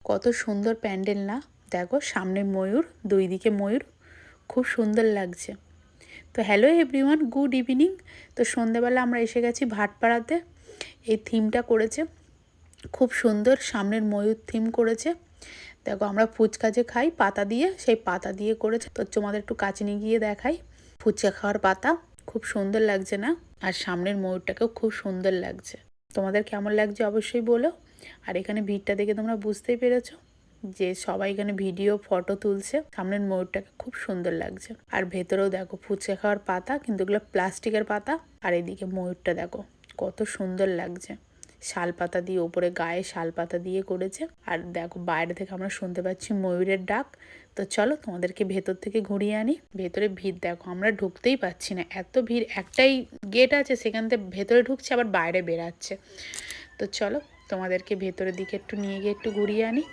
কত সুন্দর প্যান্ডেল না, দেখো সামনে ময়ূর, দুই দিকে ময়ূর, খুব সুন্দর লাগছে। তো হ্যালো এভরিওয়ান, গুড ইভিনিং। তো সন্ধ্যেবেলা আমরা এসে গেছি ভাটপাড়াতে। এই থিমটা করেছে খুব সুন্দর, সামনের ময়ূর থিম করেছে। দেখো আমরা ফুচকা যে খাই পাতা দিয়ে, সেই পাতা দিয়ে করেছে। তো তোমাদের একটু কাছে নিয়ে গিয়ে দেখাই ফুচকা খাওয়ার পাতা, খুব সুন্দর লাগছে না? আর সামনের ময়ূরটাকেও খুব সুন্দর লাগছে। তোমাদের কেমন লাগছে অবশ্যই বলো। আর এখানে ভিড়টা দেখে তোমরা বুঝতেই পেরেছো যে সবাই এখানে ভিডিও ফটো তুলছে। সামনের ময়ূরটাকে খুব সুন্দর লাগছে। আর ভেতরেও দেখো ফুচকা খাওয়ার পাতা, কিন্তু এগুলো প্লাস্টিকের পাতা। আর এদিকে ময়ূরটা দেখো কত সুন্দর লাগছে, শাল পাতা দিয়ে, ওপরে গায়ে শাল পাতা দিয়ে করেছে। আর দেখো বাইরে থেকে আমরা শুনতে পাচ্ছি ময়ূরের ডাক। তো চলো তোমাদেরকে ভেতর থেকে ঘুরিয়ে আনি। ভেতরে ভিড় দেখো, আমরা ঢুকতেই পাচ্ছি না, এত ভিড়। একটাই গেট আছে, সেখান থেকে ভেতরে ঢুকছে আবার বাইরে বেরাচ্ছে। তো চলো তোমাদেরকে ভেতরের দিকে একটু নিয়ে গিয়ে একটু ঘুরিয়ে আনি।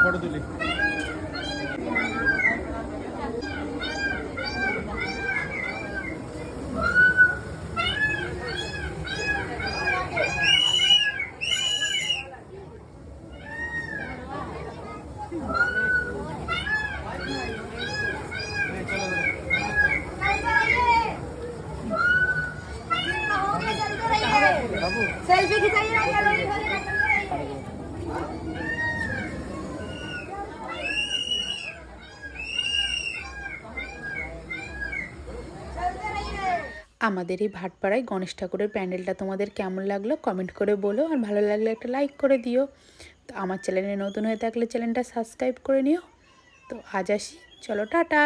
ফটো তুলি। सेल्फी खिंचाइए ना गैलरी वाले। আমাদের এই ভাটপাড়ায় গণেশ ঠাকুরের প্যান্ডেলটা তোমাদের কেমন লাগলো কমেন্ট করে বলো। আর ভালো লাগলে একটা লাইক করে দিও। তো আমার চ্যানেলে নতুন হয়ে থাকলে চ্যানেলটা সাবস্ক্রাইব করে নিও। তো আজ আসি, চলো টাটা।